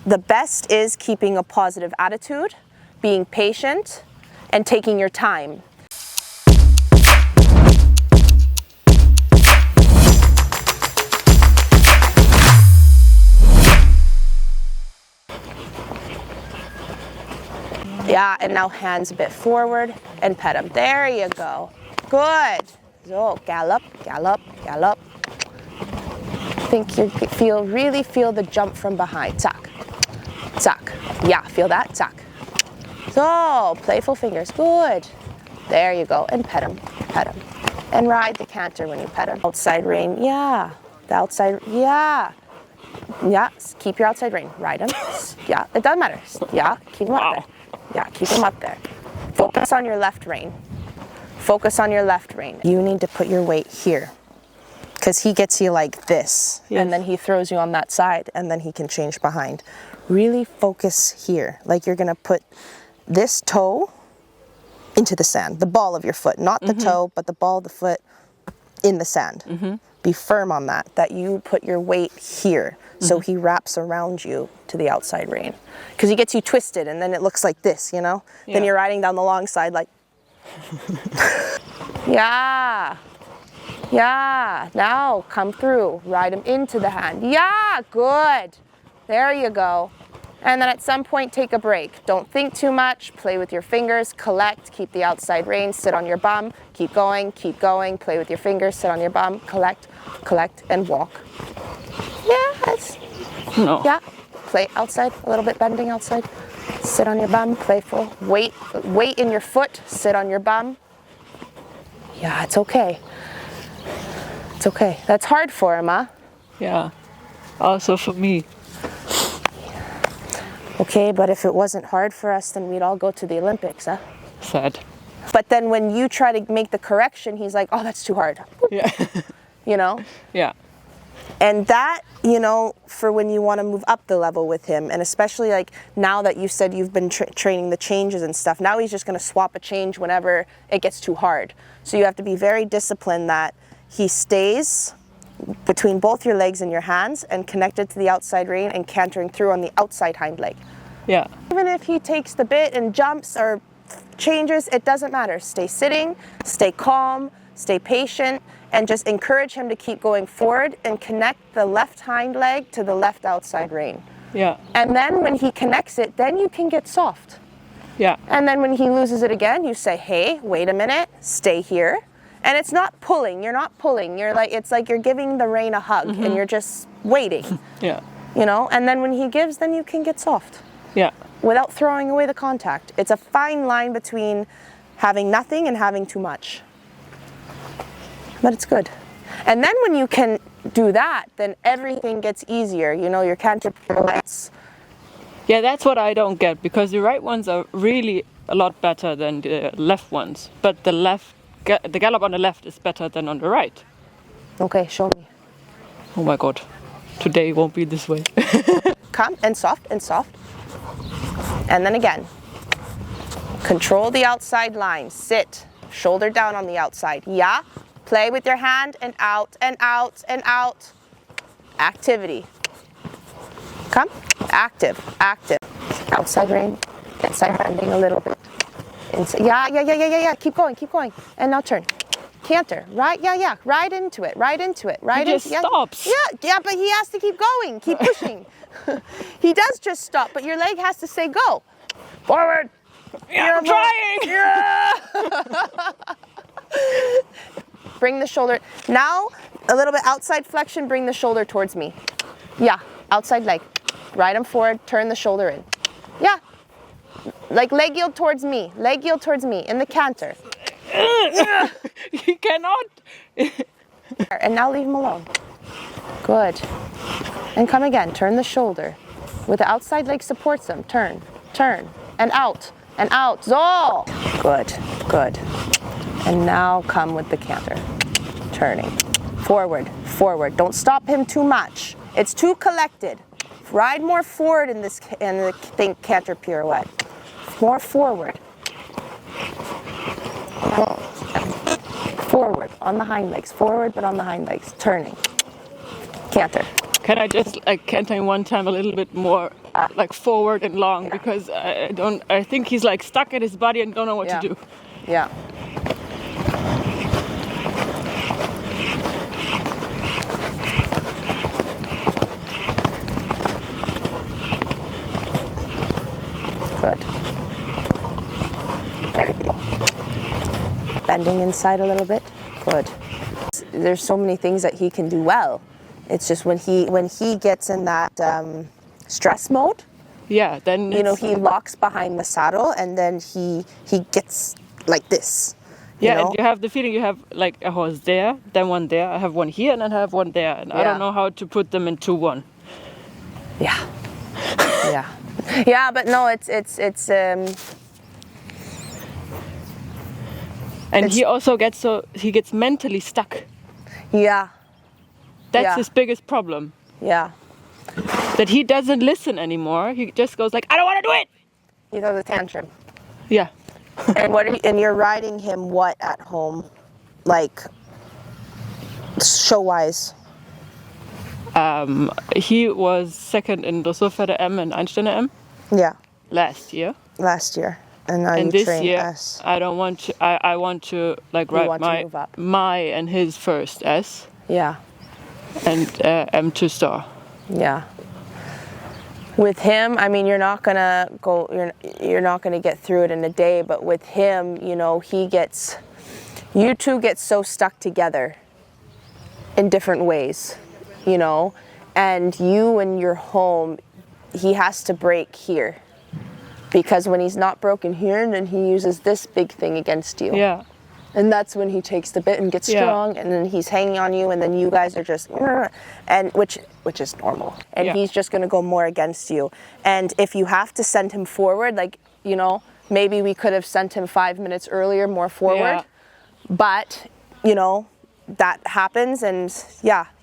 The best is keeping a positive attitude, being patient, and taking your time. Yeah, and now hands a bit forward and pet him. There you go. Good. So gallop, gallop, gallop. Think you really feel the jump from behind. Tuck, tuck. Yeah, feel that? Tuck. So playful fingers. Good. There you go. And pet him, pet him. And ride the canter when you pet him. Outside rein. Yeah. The outside. Yeah. Yeah. Keep your outside rein. Ride him. Yeah. It doesn't matter. Yeah. Keep him up there. Yeah, keep him up there. Focus on your left rein. Focus on your left rein. You need to put your weight here because he gets you like this, yes. And then he throws you on that side and then he can change behind. Really focus here, like you're gonna put this toe into the sand, the ball of your foot, not the toe, but the ball of the foot in the sand. Be firm on that you put your weight here. So he wraps around you to the outside rein. Because he gets you twisted and then it looks like this, you know? Yeah. Then you're riding down the long side like... Yeah. Yeah. Now come through. Ride him into the hand. Yeah, good. There you go. And then at some point take a break. Don't think too much. Play with your fingers. Collect. Keep the outside rein. Sit on your bum. Keep going. Keep going. Play with your fingers. Sit on your bum. Collect. Collect and walk. Yeah, that's... No. Yeah. Play outside, a little bit bending outside. Sit on your bum, playful. Weight in your foot, sit on your bum. Yeah, it's okay. It's okay. That's hard for him, huh? Yeah, also for me. Okay, but if it wasn't hard for us, then we'd all go to the Olympics, huh? Sad. But then when you try to make the correction, he's like, oh, that's too hard. Yeah. You know? Yeah. And that, you know, for when you want to move up the level with him, and especially like now that you said you've been training the changes and stuff, now he's just going to swap a change whenever it gets too hard. So you have to be very disciplined that he stays between both your legs and your hands and connected to the outside rein and cantering through on the outside hind leg. Yeah. Even if he takes the bit and jumps or changes, it doesn't matter. Stay sitting, stay calm, stay patient, and just encourage him to keep going forward and connect the left hind leg to the left outside rein. Yeah. And then when he connects it, then you can get soft. Yeah. And then when he loses it again, you say, hey, wait a minute, stay here. And it's not pulling, you're not pulling. You're like, it's like you're giving the rein a hug and you're just waiting. Yeah. You know, and then when he gives, then you can get soft. Yeah. Without throwing away the contact. It's a fine line between having nothing and having too much. But it's good. And then when you can do that, then everything gets easier. You know, your canter pirouettes. Yeah, that's what I don't get, because the right ones are really a lot better than the left ones. But the gallop on the left is better than on the right. Okay, show me. Oh my God, today won't be this way. Come, and soft, and soft. And then again. Control the outside line. Sit, shoulder down on the outside. Yeah. Play with your hand and out and out and out. Activity. Come. Active. Active. Outside rein. Inside handing a little bit. Inside. Yeah. Keep going. Keep going. And now turn. Canter. Right. Yeah. Right into it. Right into it. Right into it. He just stops. Yeah. But he has to keep going. Keep pushing. He does just stop, but your leg has to say go. Forward. Yeah, I'm trying. Yeah. Bring the shoulder. Now, a little bit outside flexion, bring the shoulder towards me. Yeah, outside leg. Ride him forward, turn the shoulder in. Yeah. Like leg yield towards me. Leg yield towards me in the canter. You cannot. And now leave him alone. Good. And come again, turn the shoulder. With the outside leg supports him. Turn, and out, and out. Zoll. Good. And now come with the canter. Turning. Forward. Don't stop him too much. It's too collected. Ride more forward in the canter pirouette. More forward. Forward on the hind legs. Forward but on the hind legs. Turning. Canter. Can I just like canter him one time a little bit more like forward and long, because I think he's like stuck in his body and don't know what to do. Yeah. Good. There you go. Bending inside a little bit. Good. There's so many things that he can do well. It's just when he gets in that stress mode. Yeah, then he locks behind the saddle, and then he gets like this. Yeah, and you have the feeling you have like a horse there, then one there. I have one here, and then I have one there, and I don't know how to put them into one. Yeah. Yeah, but no, it's and he also gets mentally stuck. Yeah. That's his biggest problem. Yeah. That he doesn't listen anymore. He just goes like, I don't want to do it. He throws a tantrum. Yeah. And you're riding him what at home, like show-wise? He was second in Dressurpferde M and Einsteiner M. Yeah. Last year. And now you this train year, S. I don't want to. I want to like ride my and his first S. Yeah. And M2 star. Yeah. With him, I mean, you're not gonna get through it in a day. But with him, you two get so stuck together in different ways, and when you're home, he has to break here. Because when he's not broken here, then he uses this big thing against you. Yeah. And that's when he takes the bit and gets strong, and then he's hanging on you, and then you guys are just, and which is normal. And he's just going to go more against you. And if you have to send him forward, like, maybe we could have sent him 5 minutes earlier, more forward. But, that happens, and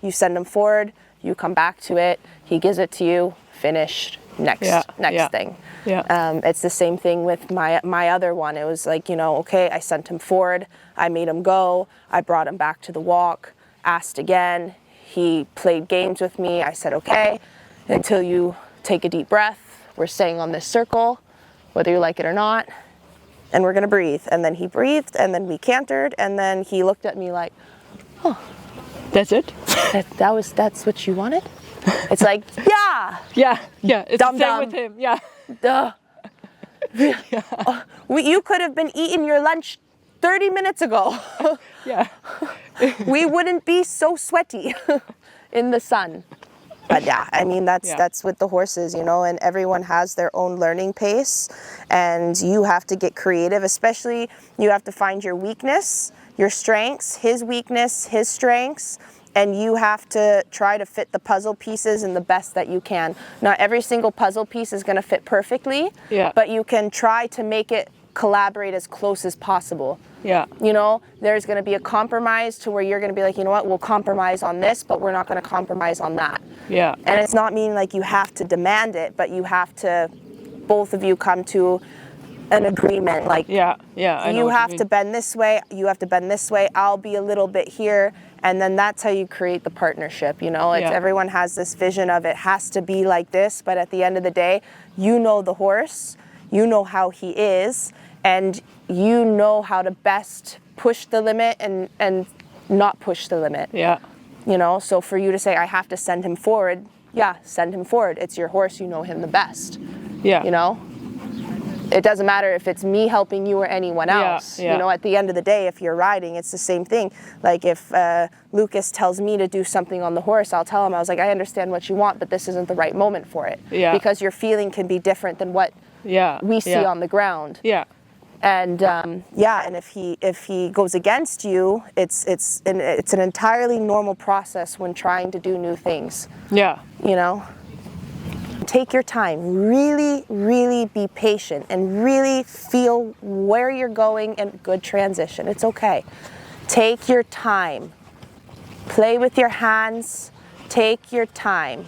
you send him forward, you come back to it, he gives it to you, finished, next thing. Yeah. It's the same thing with my other one. It was like, okay, I sent him forward, I made him go, I brought him back to the walk, asked again, he played games with me, I said, okay, until you take a deep breath, we're staying on this circle, whether you like it or not, and we're gonna breathe. And then he breathed, and then we cantered, and then he looked at me like, oh. That's it? That's what you wanted? It's like, yeah. It's the same with him. Yeah. Duh. You could have been eating your lunch 30 minutes ago. Yeah. We wouldn't be so sweaty in the sun. But I mean, that's with the horses, and everyone has their own learning pace, and you have to get creative. Especially, you have to find your weakness, your strengths, his weakness, his strengths. And you have to try to fit the puzzle pieces in the best that you can. Not every single puzzle piece is going to fit perfectly, but you can try to make it collaborate as close as possible. Yeah. There's going to be a compromise to where you're going to be like, we'll compromise on this, but we're not going to compromise on that. Yeah. And it's not mean like you have to demand it, but you have to, both of you come to an agreement. Like, I know you have to bend this way, you have to bend this way, I'll be a little bit here. And then that's how you create the partnership, Everyone has this vision of it has to be like this, but at the end of the day, you know the horse, you know how he is, and you know how to best push the limit and not push the limit. Yeah. So for you to say, I have to send him forward, send him forward. It's your horse, you know him the best. Yeah. It doesn't matter if it's me helping you or anyone else. At the end of the day, if you're riding, it's the same thing. Like if Lucas tells me to do something on the horse, I'll tell him, I was like, I understand what you want, but this isn't the right moment for it. Yeah. Because your feeling can be different than what we see on the ground. Yeah. And and if he goes against you, it's an entirely normal process when trying to do new things. Yeah. Take your time, really, really be patient, and really feel where you're going, and good transition. It's okay. Take your time. Play with your hands. Take your time.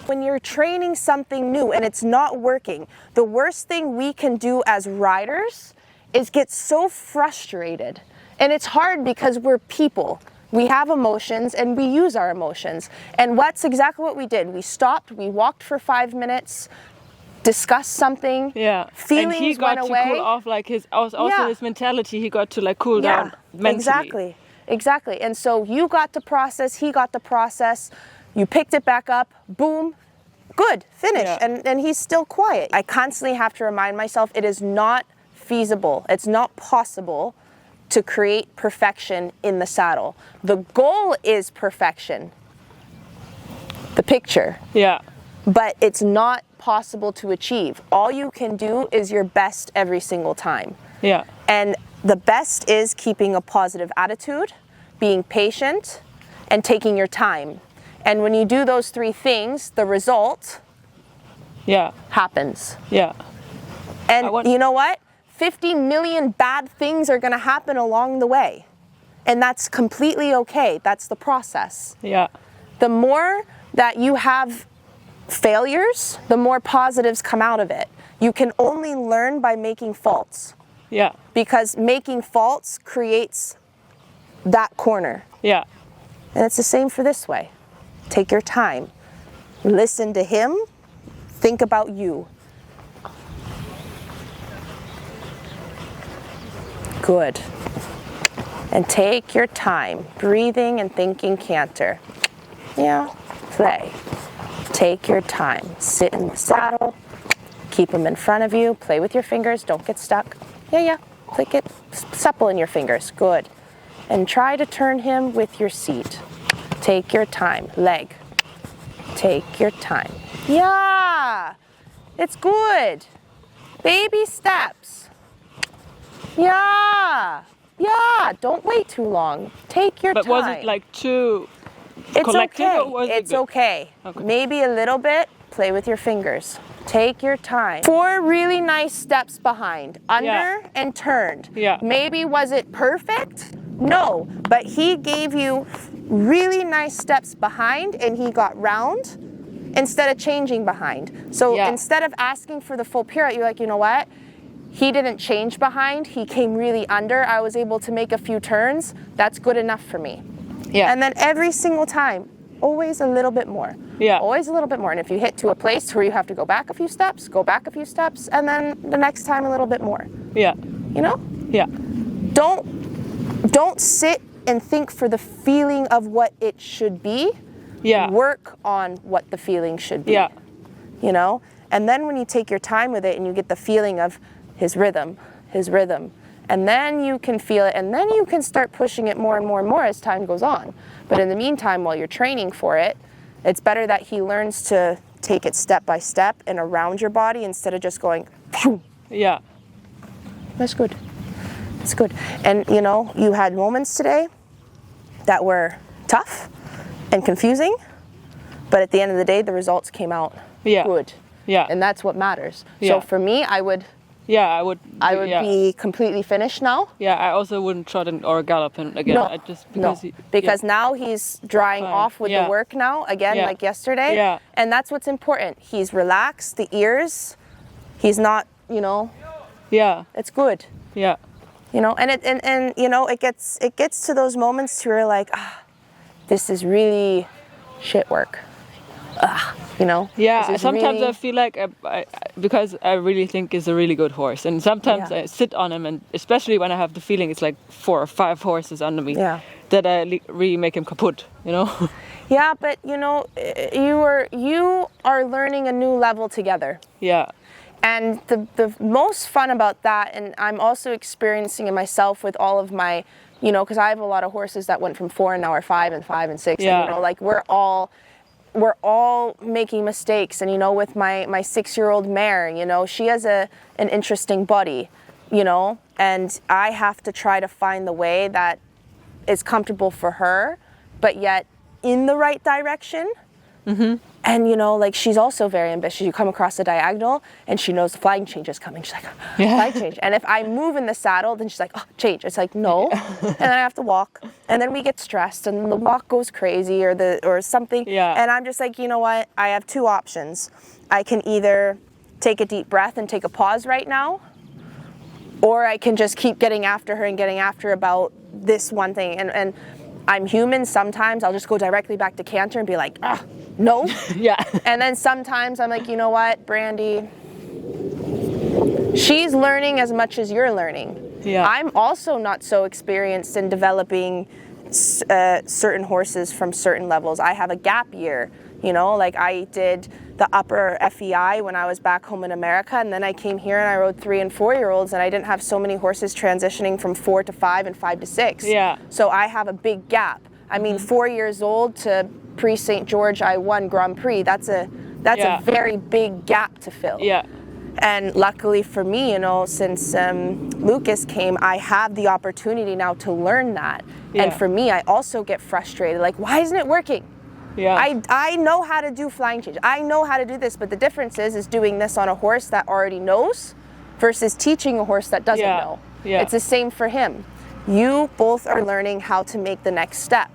When you're training something new and it's not working, the worst thing we can do as riders is get so frustrated. And it's hard because we're people. We have emotions and we use our emotions. And that's exactly what we did. We stopped, we walked for 5 minutes, discussed something. Yeah. Feelings and he got went to away. cool off, like his his mentality. He got to like cool Yeah, down mentally. Exactly. And so you got to process, he got to process, you picked it back up, boom, good, finish. Yeah. And he's still quiet. I constantly have to remind myself it is not feasible, it's not possible to create perfection in the saddle. The goal is perfection, the picture. Yeah. But it's not possible to achieve. All you can do is your best every single time. Yeah. And the best is keeping a positive attitude, being patient, and taking your time. And when you do those 3 things, the result happens. Yeah. And you know what? 50 million bad things are going to happen along the way. And that's completely okay. That's the process. Yeah. The more that you have failures, the more positives come out of it. You can only learn by making faults. Yeah. Because making faults creates that corner. Yeah. And it's the same for this way. Take your time. Listen to him. Think about you. Good. And take your time, breathing and thinking canter. Yeah, play. Take your time. Sit in the saddle. Keep them in front of you. Play with your fingers. Don't get stuck. Yeah. Click it. Supple in your fingers. Good. And try to turn him with your seat. Take your time. Leg. Take your time. Yeah. It's good. Baby steps. Yeah. Don't wait too long. Take your time. But was it like too It's collective okay. or was it It's good? okay. Okay. Maybe a little bit. Play with your fingers. Take your time. 4 really nice steps behind. Under and turned. Yeah. Maybe was it perfect? No. But he gave you really nice steps behind and he got round instead of changing behind. So instead of asking for the full pirouette, you're like, you know what? He didn't change behind. He came really under. I was able to make a few turns. That's good enough for me. Yeah. And then every single time, always a little bit more. Yeah. Always a little bit more. And if you hit to a place where you have to go back a few steps, go back a few steps, and then the next time a little bit more. Yeah. You know? Yeah. Don't sit and think for the feeling of what it should be. Yeah. Work on what the feeling should be. Yeah. You know? And then when you take your time with it and you get the feeling of his rhythm, and then you can feel it, and then you can start pushing it more and more and more as time goes on. But in the meantime, while you're training for it, it's better that he learns to take it step by step and around your body instead of just going, phew. Yeah. That's good. It's good. And you know, you had moments today that were tough and confusing, but at the end of the day, the results came out good. Yeah. And that's what matters. Yeah. So for me, I would be completely finished now. Yeah, I also wouldn't trot him or gallop him again. No, because now he's drying off with the work now again, like yesterday. Yeah. And that's what's important. He's relaxed, the ears. He's not, you know. Yeah. It's good. Yeah. You know, and you know, it gets to those moments where you're like, this is really shit work. You know? Yeah, sometimes I feel like, because I really think he's a really good horse. And sometimes I sit on him, and especially when I have the feeling it's like 4 or 5 horses under me, that I really make him kaput, you know? Yeah, but you know, you are learning a new level together. Yeah. And the most fun about that, and I'm also experiencing it myself with all of my, you know, because I have a lot of horses that went from 4 and now are 5 and 5 and 6. Yeah. And, you know, like we're all making mistakes. And, you know, with my 6-year-old mare, you know, she has an interesting body, you know, and I have to try to find the way that is comfortable for her, but yet in the right direction. Mm-hmm. And, you know, like she's also very ambitious. You come across the diagonal and she knows the flying change is coming. She's like, flying change. And if I move in the saddle, then she's like, oh, change. It's like, no. And then I have to walk. And then we get stressed and the walk goes crazy or something. Yeah. And I'm just like, you know what? I have 2 options. I can either take a deep breath and take a pause right now, or I can just keep getting after her and getting after about this one thing. And I'm human. Sometimes I'll just go directly back to canter and be like, no. Yeah. And then sometimes I'm like, you know what, Brandi, she's learning as much as you're learning. Yeah. I'm also not so experienced in developing certain horses from certain levels. I have a gap year, you know, like I did the upper FEI when I was back home in America, and then I came here and I rode 3 and 4 year olds, and I didn't have so many horses transitioning from 4 to 5 and 5 to 6. Yeah. So I have a big gap. I mean, 4 years old to pre-St. George I won Grand Prix, that's a very big gap to fill. Yeah. And luckily for me, you know, since Lucas came, I have the opportunity now to learn that. Yeah. And for me, I also get frustrated, like, why isn't it working? Yeah. I know how to do flying change. I know how to do this, but the difference is doing this on a horse that already knows versus teaching a horse that doesn't know. Yeah. It's the same for him. You both are learning how to make the next step.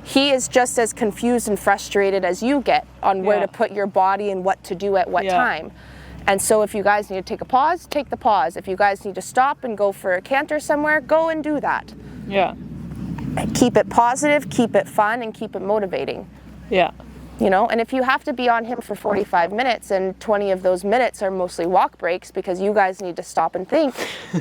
He is just as confused and frustrated as you get on where to put your body and what to do at what time. And so if you guys need to take a pause, take the pause. If you guys need to stop and go for a canter somewhere, go and do that. Yeah. Keep it positive, keep it fun, and keep it motivating. Yeah. You know, and if you have to be on him for 45 minutes and 20 of those minutes are mostly walk breaks because you guys need to stop and think,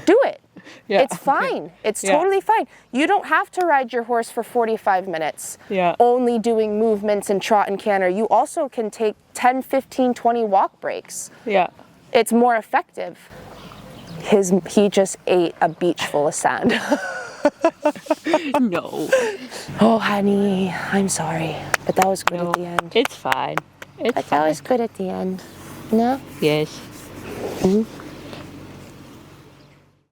do it. Yeah. It's fine. It's totally fine. You don't have to ride your horse for 45 minutes only doing movements and trot and canter. You also can take 10, 15, 20 walk breaks. Yeah. It's more effective. He just ate a beach full of sand. No. Oh, honey, I'm sorry. But that was good at the end. It's fine. That was good at the end. No? Yes. Mm-hmm.